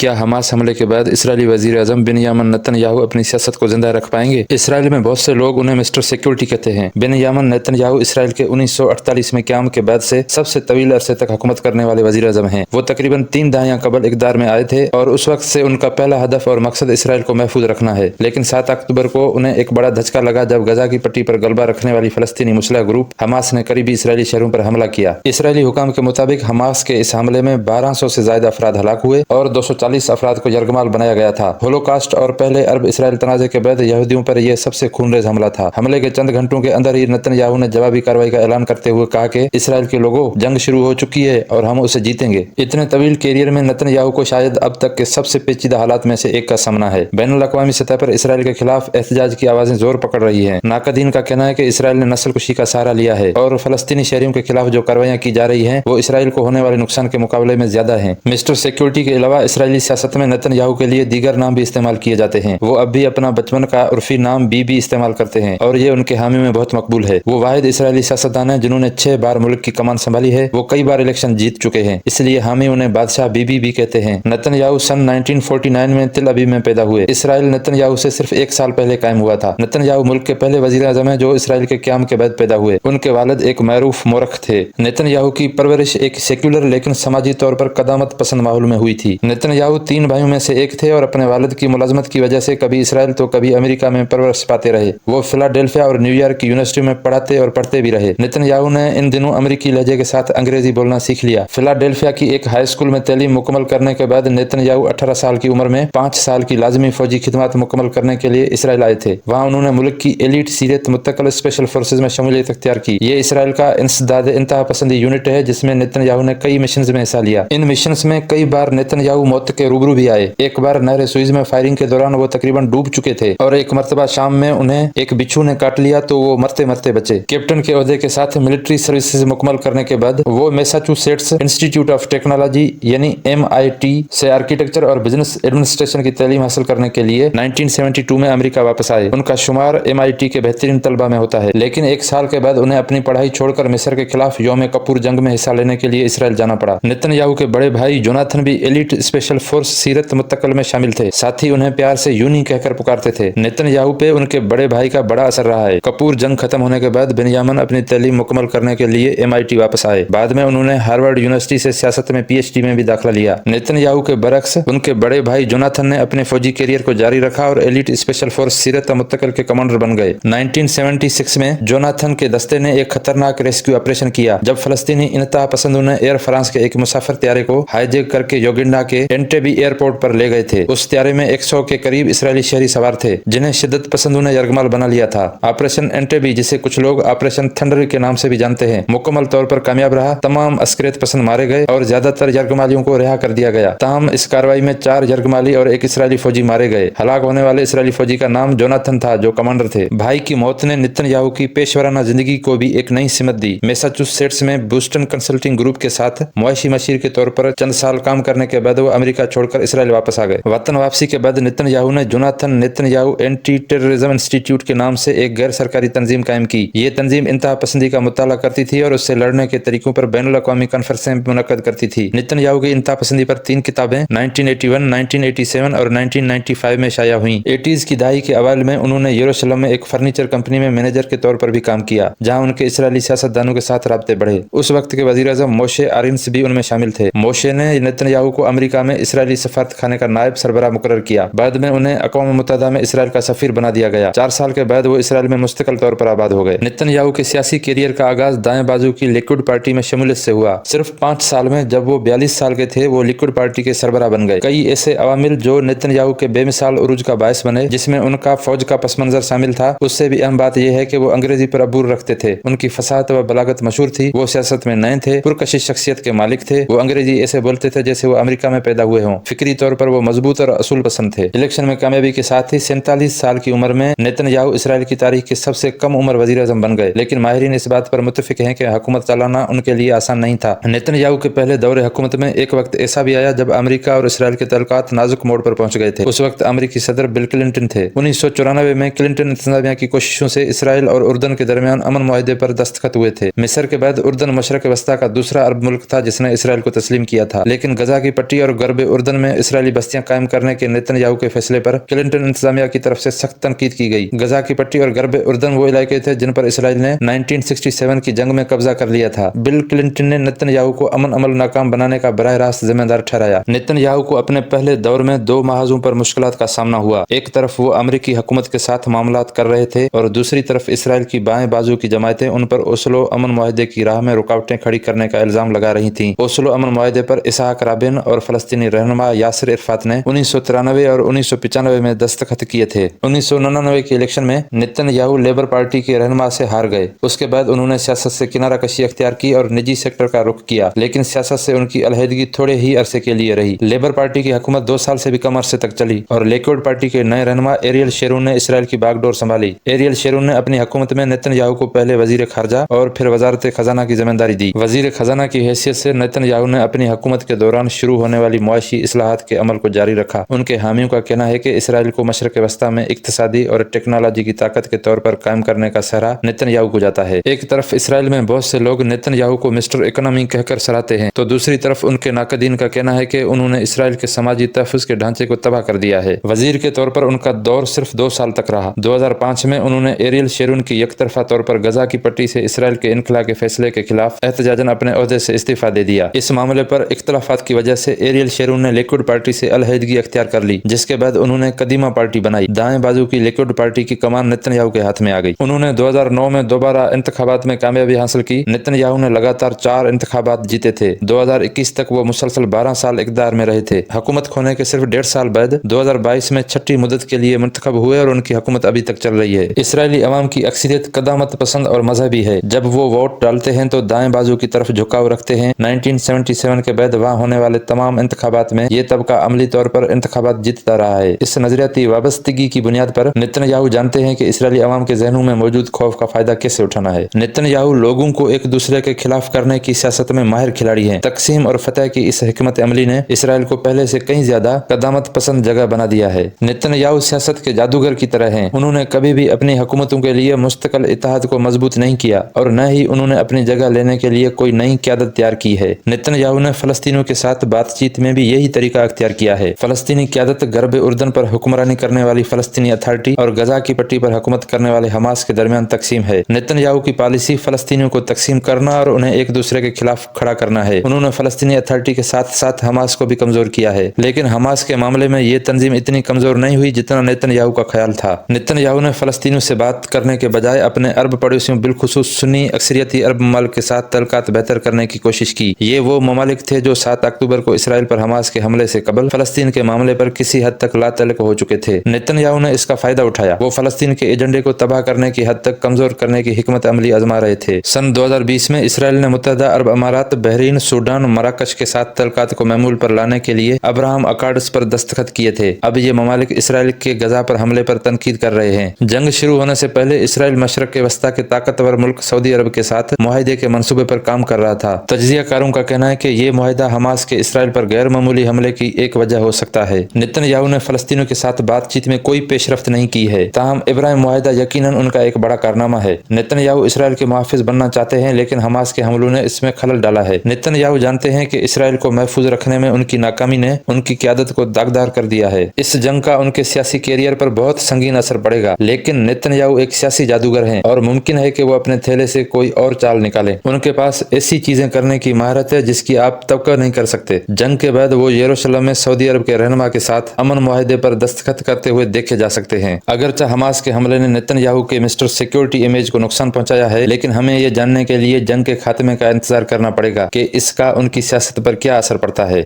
क्या हमास हमले के बाद इसराइली वजीर आजम बेंयामिन नेतन्याहू अपनी सियासत को जिंदा रख पाएंगे? इसराइल में बहुत से लोग उन्हें मिस्टर सिक्योरिटी कहते हैं। बेंयामिन नेतन्याहू इसराइल के 1948 में क़याम के बाद से सबसे तवील अरसे तक हुकूमत करने वाले वजीर आजम हैं। वो तकरीबन 3 दहाइयां कबल इक़्तिदार में आए थे और उस वक्त से उनका पहला हदफ और मकसद इसराइल को महफूज रखना है। लेकिन 7 अक्टूबर को उन्हें एक बड़ा धचका लगा जब गजा की पट्टी पर गलबा रखने वाली फलस्तीनी मुस्लिम ग्रुप हमास ने करीबी इसराइली शहरों पर हमला किया। इसराइली हुकाम के मुताबिक हमास के इस हमले में 1200 से ज्यादा अफराद हलाक हुए और 240 अफराद को यरगमाल बनाया गया था। होलोकास्ट और पहले अरब इसराइल तनाज़े के बाद यहूदियों पर यह सबसे खूनरेज हमला था। हमले के चंद घंटों के अंदर ही नेतन्याहू ने जवाबी कार्रवाई का ऐलान करते हुए कहा कि इसराइल के लोगों, जंग शुरू हो चुकी है और हम उसे जीतेंगे। इतने तवील कैरियर में नेतन्याहू को शायद अब तक के सबसे पेचीदा हालात में से एक का सामना है। बैनुल अक़वामी सतह पर इसराइल के खिलाफ एहतजाज की आवाजें जोर पकड़ रही हैं। नाकदीन का कहना है कि इसराइल ने नस्लकुशी का सहारा लिया है और फलस्तीनी शहरियों के खिलाफ जो कार्रवाइयां की जा रही हैं वो इसराइल को होने वाले नुकसान के मुकाबले में ज्यादा है। मिस्टर सिक्योरिटी के अलावा इसराइली सियासत में नेतन्याहू के लिए दीगर नाम भी इस्तेमाल किए जाते हैं। वो अब भी अपना बचपन का उर्फी नाम बीबी इस्तेमाल करते हैं और ये उनके हामी में बहुत मकबूल है। वो वाहिद इसराइली सियासतदान है जिन्होंने 6 बार मुल्क की कमान संभाली है। वो कई बार इलेक्शन जीत चुके हैं, इसलिए हामी उन्हें बादशाह बीबी भी कहते हैं। नेतन्याहू सन 1949 में तिल अबीब में पैदा हुए। इसराइल नेतन्याहू से सिर्फ 1 साल पहले कायम हुआ था। नेतन्याहू मुल्क के पहले वजीर आजम है जो इसराइल के क़याम के बाद पैदा हुए। उनके वालिद एक मरूफ मोरख थे। नेतन्याहू की परवरिश एक सेक्युलर लेकिन समाजी तौर पर कदामत पसंद माहौल में हुई थी। नेतन्याहू 3 भाइयों में से एक थे और अपने वालिद की मुलाजमत की वजह से कभी इसराइल तो कभी अमेरिका में परवरिश पाते रहे। वो फिलाडेल्फिया और न्यूयॉर्क की यूनिवर्सिटी में पढ़ाते और पढ़ते भी रहे। नेतन्याहू ने इन दिनों अमेरिकी लहजे के साथ अंग्रेजी बोलना सीख लिया। फिलाडेल्फिया की एक हाई स्कूल में तालीम मुकम्मल करने के बाद नेतन्याहू 18 साल की उम्र में 5 साल की लाजमी फौजी खिदमत मुकम्मल करने के लिए इसराइल आए थे। वहाँ उन्होंने मुल्क की एलीट सीरियत मुत्तकल स्पेशल फोर्सेज में शमूलियत इख्तियार की। ये इसराइल का इंसदाद इंतहा पसंदी यूनिट है जिसमें नेतन्याहू ने कई मिशन में हिस्सा लिया। इन मिशन में कई बार नेतन्याहू मौत के रूबरू भी आए। एक बार नहर सुइज में फायरिंग के दौरान वो तकरीबन डूब चुके थे और एक मरतबा शाम में उन्हें एक बिच्छू ने काट लिया तो वो मरते मरते बचे। कैप्टन के ओहदे के साथ मिलिट्री सर्विसेज मुकम्मल करने के बाद वो मैसाचुसेट्स इंस्टीट्यूट ऑफ टेक्नोलॉजी यानी MIT से आर्किटेक्चर और बिजनेस एडमिनिस्ट्रेशन की तालीम हासिल करने के लिए 1972 में अमेरिका वापस आए। उनका शुमार MIT के बेहतरीन तलबा में होता है, लेकिन 1 साल के बाद उन्हें अपनी पढ़ाई छोड़कर मिस्र के खिलाफ यौम कपूर जंग में हिस्सा लेने के लिए इसराइल जाना पड़ा। नेतन्याहू के बड़े भाई जोनाथन भी एलीट स्पेशल फोर्स सीरत मुत्तकल में शामिल थे। साथ ही उन्हें प्यार से यूनी कहकर पुकारते थे। नेतन्याहू पे उनके बड़े भाई का बड़ा असर रहा है। कपूर जंग खत्म होने के बाद बेंयामिन अपनी तालीम मुकम्मल करने के लिए MIT वापस आए। बाद में उन्होंने हार्वर्ड यूनिवर्सिटी से सियासत में PhD में भी दाखिला लिया। नेतन्याहू के बरक्स उनके बड़े भाई जोनाथन ने अपने फौजी कैरियर को जारी रखा और एलीट स्पेशल फोर्स सीरत मुत्तकल के कमांडर बन गए। 1976 में जोनाथन के दस्ते ने एक खतरनाक रेस्क्यू ऑपरेशन किया जब फलस्तीनी इंतहा पसंदों ने एयर फ्रांस के एक मुसाफिर त्यारे को हाईजैक करके योगिंडा के एंटेबी एयरपोर्ट पर ले गए थे। उस त्यारे में 100 के करीब इसराइली शहरी सवार थे जिन्हें शिद्दत पसंदों ने यरगमाल बना लिया था। ऑपरेशन एंटेबी, जिसे कुछ लोग ऑपरेशन थंडर के नाम से भी जानते हैं, मुकम्मल तौर पर कामयाब रहा। तमाम अस्करियत पसंद मारे गए और ज्यादातर यरगमालियों को रिहा कर दिया गया। ताहम इस कार्रवाई में 4 यरगमाली और 1 इसराइली फौजी मारे गए। हलाक होने वाले इसराइली फौजी का नाम जोनाथन था जो कमांडर थे। भाई की मौत ने नेतन्याहू की पेशवराना जिंदगी को भी एक नई सिमत दी। मैसाचुसेट्स में बोस्टन कंसल्टिंग ग्रुप के साथ मुआशी मशीर के तौर पर चंद साल काम करने के बाद वो अमेरिका छोड़कर इसराइल वापस आ गए। वतन वापसी के बाद नेतन्याहू ने Jonathan Netanyahu anti terrorism institute के नाम से एक गैर सरकारी तंजीम कायम की। ये तंजीम इंतहा पसंदी का मुताला करती थी और उससे लड़ने के तरीकों पर बैनुल अक़वामी कॉन्फ्रेंसें मुनक्कद करती थी। नेतन्याहू की इंतहा पसंदी पर 3 किताबें 1981, 1987 और 1995 में शाया हुई। 80s की दहाई के अवाइल में उन्होंने यरूशलेम में एक फर्नीचर कंपनी में मैनेजर के तौर पर भी काम किया जहां उनके इसराइली सियासतदानों के साथ राब्ते बढ़े। उस वक्त के वजीर आज़म मोशे आरिन्स भी उनमें शामिल थे। मोशे ने नेतन्याहू को अमेरिका में इसराइली सफारत खाने का नायब सरबराह मुकर्रर किया। बाद में उन्हें अक़वाम मुत्तहिदा में इसराइल का सफीर बना दिया गया। 4 साल के बाद वो इसराइल में मुस्तकिल तौर पर आबाद हो गए। नेतन्याहू के सियासी कैरियर का आगाज दाएं बाजू की लिक्विड पार्टी में शमूलियत से हुआ। सिर्फ 5 साल में जब वो 42 साल के थे वो लिक्विड पार्टी के सरबराह बन गए। कई ऐसे अवामिल जो नेतन्याहू के बेमिसाल उरूज का बायस बने, जिसमें उनका फौज का पस मंजर शामिल था। उससे भी अहम बात यह है कि वो अंग्रेजी पर अबूर रखते थे। उनकी फसाहत व बलागत मशहूर थी। वो सियासत में नए थे, पुरकशिश शख्सियत के मालिक थे। वो अंग्रेजी ऐसे बोलते थे जैसे वो अमेरिका में पैदा हुए हों। फिक्री तौर पर वो मजबूत और असूल पसंद थे। इलेक्शन में कामयाबी के साथ ही 47 साल की उम्र में नेतन्याहू इसराइल की तारीख के सबसे कम उम्र वजीर आज़म बन गए। लेकिन माहिरीन इस बात पर मुत्तफिक हैं कि हुकूमत चलाना उनके लिए आसान नहीं था। नेतन्याहू के पहले दौरे हुकूमत में एक वक्त ऐसा भी आया जब अमेरिका और इसराइल के तल्लुकात नाजुक मोड़ पर पहुंच गए थे। उस वक्त अमेरिकी सदर बिल क्लिंटन थे। 1994 में क्लिंटन इंतजामिया की कोशिशों से इसराइल और उर्दन के दरमियान अमन मुआहदे पर दस्तखत हुए थे। मिस्र के बाद उर्दन मशरक वस्ता का दूसरा अरब मुल्क था जिसने इसराइल को तस्लीम किया था। लेकिन गजा की पट्टी और गर्ब اردن میں اسرائیلی بستیاں قائم کرنے کے نیتن یاہو کے فیصلے پر کلنٹن انتظامیہ کی طرف سے سخت تنقید کی گئی۔ غزہ کی پٹی اور غرب اردن وہ علاقے تھے جن پر اسرائیل نے 1967 کی جنگ میں قبضہ کر لیا تھا۔ بل کلنٹن نے نیتن یاہو کو امن عمل ناکام بنانے کا براہ راست ذمہ دار ٹھہرایا۔ نیتن یاہو کو اپنے پہلے دور میں دو محاذوں پر مشکلات کا سامنا ہوا۔ ایک طرف وہ امریکی حکومت کے ساتھ معاملات کر رہے تھے اور دوسری طرف اسرائیل کی بائیں بازو کی جماعتیں ان پر اوسلو امن معاہدے کی راہ میں رکاوٹیں کھڑی کرنے کا الزام لگا رہی تھیں۔ اوسلو امن معاہدے پر اسحاق رابن اور فلسطینی رہنما یاسر عرفات نے 1993 اور 1995 میں دستخط کیے تھے۔ 1999 کے الیکشن میں نیتن یاہو لیبر پارٹی کے رہنما سے ہار گئے۔ اس کے بعد انہوں نے سیاست سے کنارہ کشی اختیار کی اور نجی سیکٹر کا رخ کیا، لیکن سیاست سے ان کی علیحدگی تھوڑے ہی عرصے کے لیے رہی۔ لیبر پارٹی کی حکومت 2 سال سے بھی کم عرصے تک چلی اور لیکوڈ پارٹی کے نئے رہنما ایریل شیرون نے اسرائیل کی باغ ڈور سنبھالی۔ ایریل شیرون نے اپنی حکومت میں نیتن یاہو کو پہلے وزیر خارجہ اور پھر وزارت خزانہ کی ذمہ داری دی۔ وزیر خزانہ کی حیثیت سے نیتن یاہو نے اپنی حکومت کے دوران شروع ہونے والی معاشی اصلاحات کے عمل کو جاری رکھا۔ ان کے حامیوں کا کہنا ہے کہ اسرائیل کو مشرق وسطیٰ میں اقتصادی اور ٹیکنالوجی کی طاقت کے طور پر قائم کرنے کا سہرا نیتن یاہو کو جاتا ہے۔ ایک طرف اسرائیل میں بہت سے لوگ نیتن یاہو کو مسٹر اکنامی کہہ کر سراہتے ہیں، تو دوسری طرف ان کے ناقدین کا کہنا ہے کہ انہوں نے اسرائیل کے سماجی تحفظ کے ڈھانچے کو تباہ کر دیا ہے۔ وزیر کے طور پر ان کا دور صرف 2 سال تک رہا۔ 2005 میں انہوں نے ایریل شیرون کی یک طرفہ طور پر غزہ کی پٹی سے اسرائیل کے انخلا کے فیصلے کے خلاف احتجاجاً اپنے عہدے سے استعفیٰ دے دیا۔ اس معاملے پر اختلافات کی وجہ سے ایریل شیرون نے لیکوڈ پارٹی سے علیحدگی اختیار کر لی، جس کے بعد انہوں نے قدیمہ پارٹی بنائی۔ دائیں بازو کی لیکوڈ پارٹی کی کمان نیتن یاہو کے ہاتھ میں آ گئی۔ انہوں نے 2009 میں دوبارہ انتخابات میں کامیابی حاصل کی۔ نیتن یاہو نے لگاتار 4 انتخابات جیتے تھے۔ 2021 تک وہ مسلسل 12 سال اقتدار میں رہے تھے۔ حکومت کھونے کے صرف 1.5 سال بعد 2022 میں چھٹی مدت کے لیے منتخب ہوئے اور ان کی حکومت ابھی تک چل رہی ہے۔ اسرائیلی عوام کی اکثریت قدامت پسند اور مذہبی ہے۔ جب وہ ووٹ ڈالتے ہیں تو دائیں بازو کی طرف جھکاؤ رکھتے ہیں۔ 1977 کے بعد وہاں ہونے والے تمام انتخابات میں یہ طبقہ عملی طور پر انتخابات جیتتا رہا ہے۔ اس نظریاتی وابستگی کی بنیاد پر نیتن یاہو جانتے ہیں کہ اسرائیلی عوام کے ذہنوں میں موجود خوف کا فائدہ کیسے اٹھانا ہے۔ نیتن یاہو لوگوں کو ایک دوسرے کے خلاف کرنے کی سیاست میں ماہر کھلاڑی ہیں۔ تقسیم اور فتح کی اس حکمت عملی نے اسرائیل کو پہلے سے کہیں زیادہ قدامت پسند جگہ بنا دیا ہے۔ نیتن یاہو سیاست کے جادوگر کی طرح ہیں۔ انہوں نے کبھی بھی اپنی حکومتوں کے لیے مستقل اتحاد کو مضبوط نہیں کیا اور نہ ہی انہوں نے اپنی جگہ لینے کے لیے کوئی نئی قیادت تیار کی ہے۔ نیتن یاہو نے فلسطینیوں کے ساتھ بات چیت میں بھی یہی طریقہ اختیار کیا ہے۔ فلسطینی قیادت غرب اردن پر حکمرانی کرنے والی فلسطینی اتھارٹی اور غزہ کی پٹی پر حکومت کرنے والے حماس کے درمیان تقسیم ہے۔ نیتن یاہو کی پالیسی فلسطینیوں کو تقسیم کرنا اور انہیں ایک دوسرے کے خلاف کھڑا کرنا ہے۔ انہوں نے فلسطینی اتھارٹی کے ساتھ ساتھ حماس کو بھی کمزور کیا ہے، لیکن حماس کے معاملے میں یہ تنظیم اتنی کمزور نہیں ہوئی جتنا نیتن یاہو کا خیال تھا۔ نیتن یاہو نے فلسطینیوں سے بات کرنے کے بجائے اپنے عرب پڑوسیوں بالخصوص سنی اکثریتی عرب ممالک کے ساتھ تعلقات بہتر کرنے کی کوشش کی۔ یہ وہ ممالک تھے جو 7 اکتوبر کو اسرائیل پر حماس کے حملے سے قبل فلسطین کے معاملے پر کسی حد تک لا تعلق ہو چکے تھے۔ نیتن یاہو نے اس کا فائدہ اٹھایا۔ وہ فلسطین کے ایجنڈے کو تباہ کرنے کی حد تک کمزور کرنے کی حکمت عملی آزما رہے تھے۔ سن 2020 میں اسرائیل نے متحدہ عرب امارات، بحرین، سوڈان، مراکش کے ساتھ تعلقات کو معمول پر لانے کے لیے ابراہم اکارڈز پر دستخط کیے تھے۔ اب یہ ممالک اسرائیل کے غزہ پر حملے پر تنقید کر رہے ہیں۔ جنگ شروع ہونے سے پہلے اسرائیل مشرق وسطیٰ کے طاقتور ملک سعودی عرب کے ساتھ معاہدے کے منصوبے پر کام کر رہا تھا۔ تجزیہ کاروں کا کہنا ہے کہ یہ معاہدہ حماس کے اسرائیل پر غیر معمولی حملے کی ایک وجہ ہو سکتا ہے۔ نیتن یاہو نے فلسطینیوں کے ساتھ بات چیت میں کوئی پیش رفت نہیں کی ہے، تاہم ابراہم معاہدہ یقیناً ان کا ایک بڑا کارنامہ ہے۔ نیتن یاہو اسرائیل کے محافظ بننا چاہتے ہیں، لیکن حماس کے حملوں نے اس میں خلل ڈالا ہے۔ نیتن یاہو جانتے ہیں کہ اسرائیل کو محفوظ رکھنے میں ان کی ناکامی نے ان کی قیادت کو داغدار کر دیا ہے۔ اس جنگ کا ان کے سیاسی کیریئر پر بہت سنگین اثر پڑے گا، لیکن نیتن یاہو ایک سیاسی جادوگر ہیں اور ممکن ہے کہ وہ اپنے تھیلے سے کوئی اور چال نکالیں۔ ان کے پاس ایسی چیزیں کرنے کی مہارت ہے جس کی آپ توقع نہیں کر سکتے۔ جنگ کے بعد وہ یروشلم میں سعودی عرب کے رہنما کے ساتھ امن معاہدے پر دستخط کرتے ہوئے دیکھے جا سکتے ہیں۔ اگرچہ حماس کے حملے نے نیتن یاہو کے مسٹر سیکیورٹی امیج کو نقصان پہنچایا ہے، لیکن ہمیں یہ جاننے کے لیے جنگ کے خاتمے کا انتظار کرنا پڑے گا کہ اس کا ان کی سیاست پر کیا اثر پڑتا ہے۔